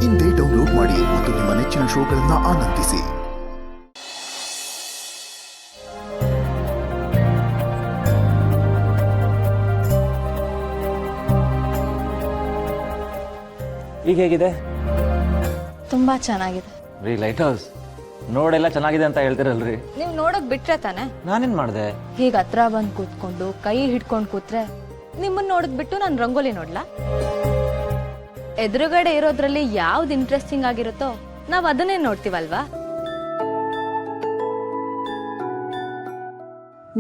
ಇಂದೇ ಡೌನ್ಲೋಡ್ ಮಾಡಿ ಮತ್ತು ನಿಮ್ಮ ನೆಚ್ಚಿನ ಶೋಗಳನ್ನು ಆನಂದಿಸಿ. ಈಗ ಹೇಗಿದೆ? ತುಂಬಾ ಚೆನ್ನಾಗಿದೆ ರೀ. ಲೈಟ್ ಹೌಸ್ ನೋಡೆಲ್ಲ ಚೆನ್ನಾಗಿದೆ ಅಂತ ಹೇಳ್ತಿರಲ್ರಿ, ನೀವು ನೋಡಕ್ ಬಿಟ್ರೆ ತಾನೆ. ನಾನೇನ್ ಮಾಡ್ದೆ? ಹೀಗ ಹತ್ರ ಬಂದ್ ಕೂತ್ಕೊಂಡು ಕೈ ಹಿಡ್ಕೊಂಡ್ ಕೂತ್ರೆ ನಿಮ್ಮನ್ನ ನೋಡದ್ ಬಿಟ್ಟು ನಾನು ರಂಗೋಲಿ ನೋಡ್ಲಾ? ಎದುರುಗಡೆ ಇರೋದ್ರಲ್ಲಿ ಯಾವ್ದು ಇಂಟ್ರೆಸ್ಟಿಂಗ್ ಆಗಿರುತ್ತೋ ನಾವ್ ಅದನ್ನೇ ನೋಡ್ತೀವಲ್ವಾ?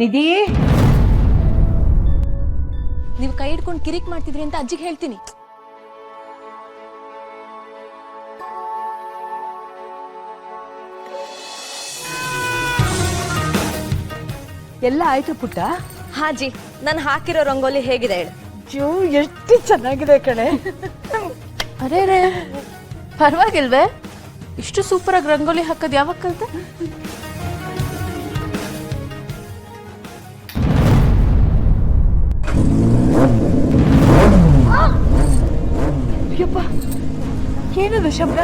ನಿಧಿ, ನೀವು ಕೈ ಹಿಡ್ಕೊಂಡು ಕಿರಿಕ್ ಮಾಡ್ತಿದ್ರಿ ಅಂತ ಅಜ್ಜಿಗೆ ಹೇಳ್ತೀನಿ. ಎಲ್ಲ ಆಯ್ತು ಪುಟ್ಟ? ಹಾಜಿ, ನಾನು ಹಾಕಿರೋ ರಂಗೋಲಿ ಹೇಗಿದೆ ಹೇಳು? ಜೋ, ಎಷ್ಟು ಚೆನ್ನಾಗಿದೆ ಕಣೆ. ಅರೇ ರೇ, ಪರವಾಗಿಲ್ವೇ? ಇಷ್ಟು ಸೂಪರ್ ಆಗಿ ರಂಗೋಲಿ ಹಾಕೋದು ಯಾವಾಗ ಕಲ್ತೆ? ಅಯ್ಯಪ್ಪ, ಏನದು ಶಬ್ದ?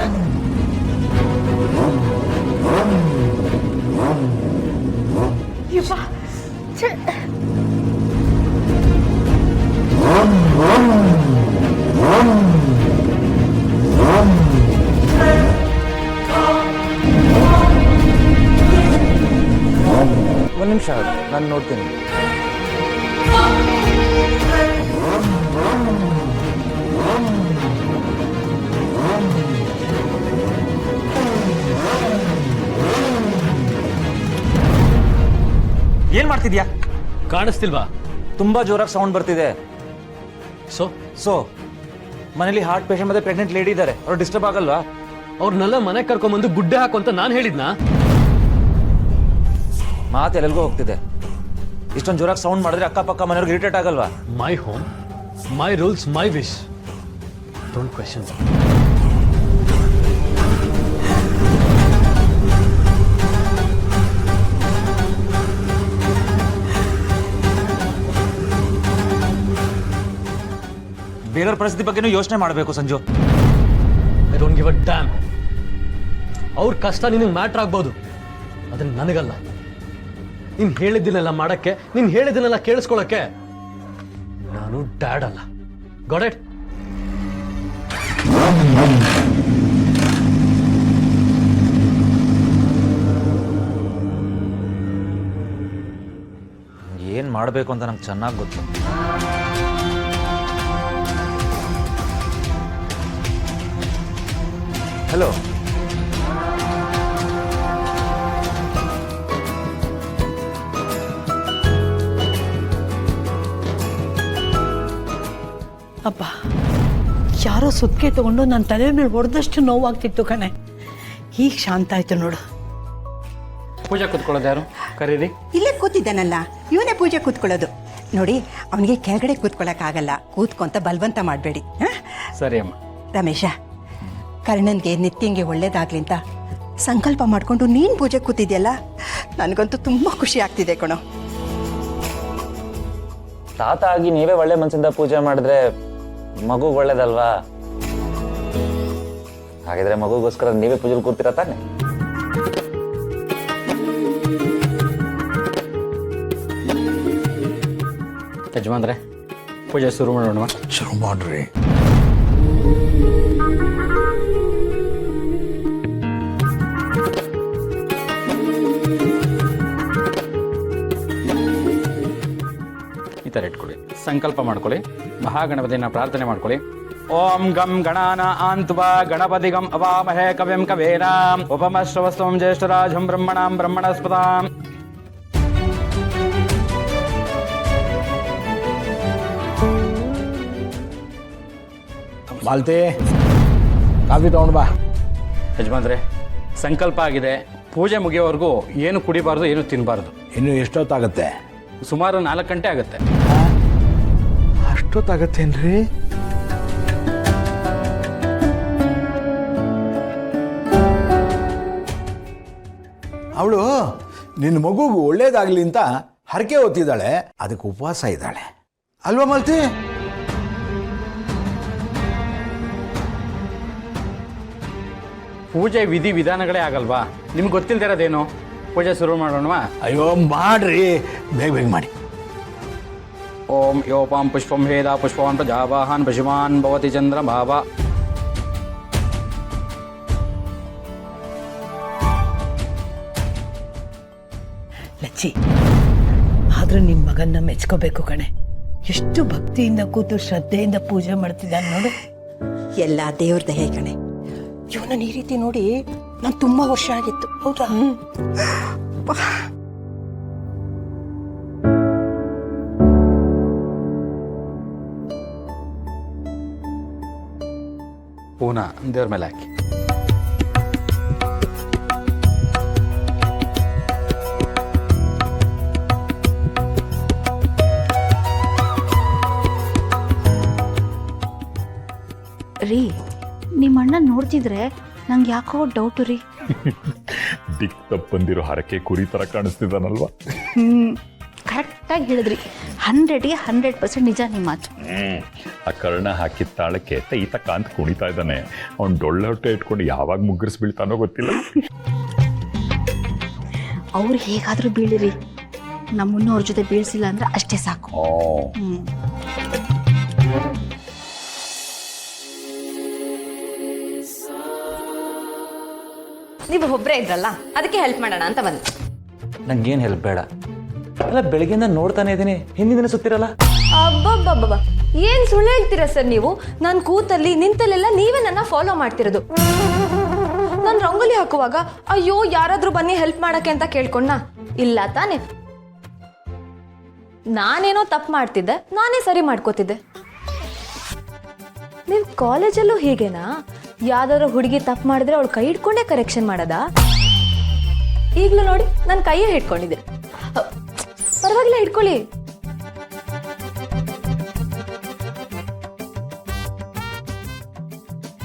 ಅಯ್ಯಪ್ಪ, ಛೆ. ಒಂದ್ ನಿಮಿಷ, ನಾನು ನೋಡ್ತೀನಿ. ಏನ್ ಮಾಡ್ತಿದ್ಯಾ? ಕಾಣಿಸ್ತಿಲ್ವಾ? ತುಂಬಾ ಜೋರಾಗಿ ಸೌಂಡ್ ಬರ್ತಿದೆ. ಸೊ ಮನೇಲಿ ಹಾರ್ಟ್ ಪೇಷಂಟ್ ಮತ್ತೆ ಪ್ರೆಗ್ನೆಂಟ್ ಲೇಡಿ ಇದ್ದಾರೆ, ಅವ್ರು ಡಿಸ್ಟರ್ಬ್ ಆಗಲ್ವಾ? ಅವ್ರನ್ನೆಲ್ಲ ಮನೆ ಕರ್ಕೊಂಬಂದು ಗುಡ್ಡೆ ಹಾಕು ಅಂತ ನಾನು ಹೇಳಿದ್ನಾ? ಮಾತು ಎಲ್ಲೆಲ್ಗೂ ಹೋಗ್ತಿದೆ. ಇಷ್ಟೊಂದು ಜೋರಾಗಿ ಸೌಂಡ್ ಮಾಡಿದ್ರೆ ಅಕ್ಕಪಕ್ಕ ಮನೆಯವ್ರಿಗೆ ಇರಿಟೇಟ್ ಆಗಲ್ವಾ? My home, my rules, my wish. Don't question. ಬೇರೆಯವ್ರ ಪರಿಸ್ಥಿತಿ ಬಗ್ಗೆನೂ ಯೋಚನೆ ಮಾಡಬೇಕು Sanju. I don't give a dam. ಅವ್ರ ಕಷ್ಟ ನಿನಗೆ ಮ್ಯಾಟ್ರ್ ಆಗ್ಬೋದು, ಅದನ್ನ ನನಗಲ್ಲ. ನೀನು ಹೇಳಿದ್ದನ್ನೆಲ್ಲ ಮಾಡಕ್ಕೆ, ನೀನು ಹೇಳಿದ್ದನ್ನೆಲ್ಲ ಕೇಳಿಸ್ಕೊಳಕ್ಕೆ ನಾನು ಡ್ಯಾಡ್ ಅಲ್ಲ. Got it? ಏನ್ ಮಾಡಬೇಕು ಅಂತ ನಂಗೆ ಚೆನ್ನಾಗಿ ಗೊತ್ತು. ಹಲೋ, ಅಪ್ಪ, ಯಾರೋ ಸುತ್ತಿಗೆ ತಗೊಂಡು ನನ್ನ ತಲೆ ಮೇಲೆ ಹೊಡೆದಷ್ಟು ನೋವಾಗ್ತಿತ್ತು ಕಣೆ. ಈಗ ಶಾಂತ ಆಯ್ತು ನೋಡು. ಪೂಜೆ ಕೂತ್ಕೊಳ್ಳೋದು ಯಾರು? ಕರೀರಿ. ಇಲ್ಲೇ ಕೂತಿದ್ದಾನಲ್ಲ, ಇವನೇ ಪೂಜೆ ಕೂತ್ಕೊಳ್ಳೋದು. ನೋಡಿ, ಅವನಿಗೆ ಕೆಳಗಡೆ ಕೂತ್ಕೊಳ್ಳೋಕ್ಕಾಗಲ್ಲ, ಕೂತ್ಕೊಂತ ಬಲವಂತ ಮಾಡಬೇಡಿ. ಸರಿ ಅಮ್ಮ. ರಮೇಶ, ಕರ್ಣನ್ಗೆ ನಿತ್ಯಂಗೆ ಒಳ್ಳೇದಾಗ್ಲಿ ಅಂತ ಸಂಕಲ್ಪ ಮಾಡಿಕೊಂಡು ನೀನು ಪೂಜೆ ಕೂತಿದ್ಯಲ್ಲ, ನನಗಂತೂ ತುಂಬ ಖುಷಿ ಆಗ್ತಿದೆ ಕಣೋ. ತಾತ ಆಗಿ ನೀವೇ ಒಳ್ಳೆ ಮನಸ್ಸಿಂದ ಪೂಜೆ ಮಾಡಿದ್ರೆ ಮಗು ಒಳ್ಳೇದಲ್ವಾ? ಹಾಗಿದ್ರೆ ಮಗುಗೋಸ್ಕರ ನೀವೇ ಪೂಜೆ ಕೂರ್ತೀರಾ ತಾನೆ? ಯಜಮಾನ್ರೆ, ಪೂಜೆ ಶುರು ಮಾಡೋಣ. ಶುರು ಮಾಡ್ರಿ. ಈ ಥರ ಇಟ್ಕೊಳ್ಳಿ, ಸಂಕಲ್ಪ ಮಾಡ್ಕೊಳ್ಳಿ, ಮಹಾಗಣಪತಿಯನ್ನ ಪ್ರಾರ್ಥನೆ ಮಾಡ್ಕೊಳ್ಳಿ. ಓಂ ಗಂ ಗಣಾನ ಆಂತ್ವ ಗಣಪತಿ ಗಂ ಅವಾಮಹೇ ಕವಿಂ ಕವೇನಾಂ ಉಪಮಶ್ರವಸ್ತವಂ ಜ್ಯೇಷ್ಠರಾಜಂ ಬ್ರಹ್ಮಣಾಂ ಬ್ರಹ್ಮಣಸ್ಪತಾಂ. ಮಾಲ್ತಿ, ಕಾಫಿ ತಗೊಂಡು ಬಾ. ಯಜಮಾನ್ರೆ, ಸಂಕಲ್ಪ ಆಗಿದೆ. ಪೂಜೆ ಮುಗಿಯೋವರೆಗೂ ಏನು ಕುಡಿಬಾರ್ದು, ಏನು ತಿನ್ನಬಾರ್ದು. ಇನ್ನು ಎಷ್ಟೊತ್ತಾಗತ್ತೆ? ಸುಮಾರು 4 ಗಂಟೆ ಆಗುತ್ತೆ. ಅಷ್ಟೊತ್ತಾಗತ್ತೇನ್ರಿ? ಅವಳು ನಿನ್ನ ಮಗುಗೆ ಒಳ್ಳೇದಾಗ್ಲಿ ಅಂತ ಹರಕೆ ಹೊತ್ತಿದ್ದಾಳೆ, ಅದಕ್ಕೆ ಉಪವಾಸ ಇದ್ದಾಳೆ ಅಲ್ವಾ ಮಾಲ್ತಿ? ಪೂಜೆ ವಿಧಿ ವಿಧಾನಗಳೇ ಆಗಲ್ವಾ? ನಿಮ್ಗೆ ಗೊತ್ತಿಲ್ಲದೆ ಇರೋದೇನು? ಪೂಜೆ ಶುರು ಮಾಡೋಣವಾ? ಅಯ್ಯೋ ಮಾಡ್ರಿ, ಬೇಗ ಬೇಗ ಮಾಡಿ. ಓಂ ಯೋಪಾಂ ಪುಷ್ಪಂ ಹೇದ ಪುಷ್ಪವಾನ್ ಪ್ರಜಾವಾಹನ್ ಪಶುಮಾನ್ ಭವತಿ ಚಂದ್ರ ಭಾವ. ಲಚ್ಚಿ, ಆದ್ರೂ ನಿನ್ನ ಮಗನ್ನ ಮೆಚ್ಕೋಬೇಕು ಕಣೆ. ಎಷ್ಟು ಭಕ್ತಿಯಿಂದ ಕೂತು ಶ್ರದ್ಧೆಯಿಂದ ಪೂಜೆ ಮಾಡ್ತಿದ್ದಾನೆ ನೋಡು. ಎಲ್ಲ ದೇವ್ರ ದಯೆ ಕಣೆ. ಇವನನ್ನ ಈ ರೀತಿ ನೋಡಿ ನಾನು ತುಂಬ ವರ್ಷ ಆಗಿತ್ತು. ಹೌದಾ? ಹೂನ ದೇವ್ರ ಮೇಲೆ ಹಾಕಿ. ರೀ, ನಿಮ್ಮ ಅಣ್ಣ ನೋಡ್ತಿದ್ರೆ ನಂಗೆ ಯಾಕೋ ಡೌಟು ರೀ. ದಿಕ್ ತಪ್ಪಂದಿರೋ ಹರಕೆ ಕುರಿ ತರ ಕಾಣಿಸ್ತಿದ್ದಾನಲ್ವಾ? ಕರೆಕ್ಟಾಗಿ ಹೇಳಿದ್ರಿ. 100ಗೆ 100% ನಿಜ ನಿಮ್ಮ ಮಾತು. ಆ ಕರ್ಣ ಹಾಕಿದ ತಾಳಕ್ಕೆ ಈತ ಕಾಂತ ಕುಣಿತಾ ಇದ್ದಾನೆ. ಅವ್ನು ಡೊಳ್ಳೆ ಹೊಟ್ಟೆ ಇಟ್ಕೊಂಡು ಯಾವಾಗ ಮುಗ್ಗರಿಸಿ ಬೀಳ್ತಾನೋ ಗೊತ್ತಿಲ್ಲ. ಅವ್ರು ಹೇಗಾದ್ರೂ ಬೀಳಿರಿ, ನಮ್ಮನ್ನು ಅವ್ರ ಜೊತೆ ಬೀಳ್ಸಿಲ್ಲ ಅಂದ್ರೆ ಅಷ್ಟೇ ಸಾಕು. ನೀವು ಒಬ್ಬರೇ ಇದ್ರಲ್ಲ, ಅದಕ್ಕೆ ಹೆಲ್ಪ್ ಮಾಡೋಣ ಅಂತ ಬಂದೆ. ನಂಗೇನು ಹೆಲ್ಪ್ ಬೇಡ. ಅಲ್ಲ, ಬೆಳಗ್ಗೆಯಿಂದ ನೋಡ್ತಾನೆ ಇದ್ದೀನಿ, ಹಿಂದಿನ ದಿನ ಸುತ್ತಿರಲ್ಲ. ಅಬ್ಬಬ್ಬಬ್ಬ, ಏನ್ ಸುಳ್ಳು ಹೇಳ್ತೀರಾ ಸರ್ ನೀವು? ನಾನು ಕೂತಲ್ಲಿ ನಿಂತಲ್ಲೆಲ್ಲ ನೀವೇ ನನ್ನ ಫಾಲೋ ಮಾಡ್ತಿರೋದು. ನಾನು ರಂಗೋಲಿ ಹಾಕುವಾಗ ಅಯ್ಯೋ ಯಾರಾದ್ರೂ ಬನ್ನಿ ಹೆಲ್ಪ್ ಮಾಡಕ್ಕೆ ಅಂತ ಕೇಳ್ಕೊಂಡ? ಇಲ್ಲ ತಾನೆ. ನಾನೇನೋ ತಪ್ಪು ಮಾಡ್ತಿದ್ದೆ, ನಾನೇ ಸರಿ ಮಾಡ್ಕೋತಿದ್ದೆ. ನೀವು ಕಾಲೇಜಲ್ಲೂ ಹೀಗೇನಾ? ಯಾವ್ದಾದ್ರು ಹುಡುಗಿ ತಪ್ಪು ಮಾಡಿದ್ರೆ ಅವಳು ಕೈ ಹಿಡ್ಕೊಂಡೇ ಕರೆಕ್ಷನ್ ಮಾಡೋದಾ? ಈಗಲೂ ನೋಡಿ, ನನ್ನ ಕೈಯೇ ಹಿಡ್ಕೊಂಡಿದ್ದೆ. ಪರವಾಗಿಲ್ಲ, ಹಿಡ್ಕೊಳ್ಳಿ.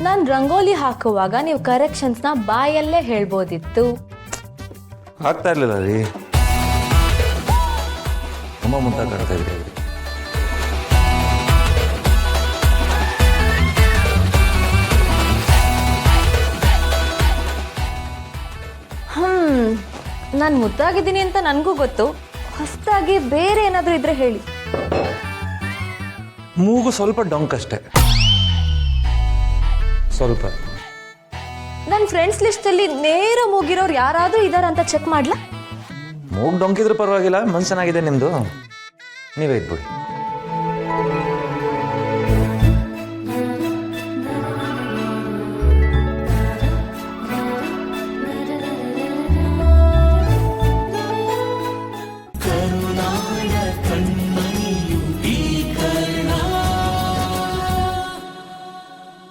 ನಾನು ರಂಗೋಲಿ ಹಾಕುವಾಗ ನೀವು ಕರೆಕ್ಷನ್ಸ್ನ ಬಾಯಲ್ಲೇ ಹೇಳ್ಬೋದಿತ್ತು. ಆಗ್ತಾ ಇರ್ಲಿಲ್ಲ ರೀ, ತುಂಬ ಮುಂತಾಗ್ತಾ ಇದ್ರಿ. ನಾನು ಮುದ್ದಾಗಿದ್ದೀನಿ ಅಂತ ನನಗೂ ಗೊತ್ತು. ಹೊಸದಾಗಿ ಬೇರೆ ಏನಾದರೂ ಇದ್ರೆ ಹೇಳಿ. ಮೂಗು ಸ್ವಲ್ಪ ಡೊಂಕ್ ಅಷ್ಟೇ, ಸ್ವಲ್ಪ. ನನ್ನ ಫ್ರೆಂಡ್ಸ್ ಲಿಸ್ಟಲ್ಲಿ ನೇರ ಮೂಗಿರೋರು ಯಾರಾದರೂ ಇದಾರ ಅಂತ ಚೆಕ್ ಮಾಡ್ಲಾ? ಮೂಗು ಡೊಂಕಿದ್ರೂ ಪರವಾಗಿಲ್ಲ, ಮನ್ಸು ಚೆನ್ನಾಗಿದೆ ನಿಮ್ಮದು, ನೀವೇ ಇದ್ಬಿಡಿ.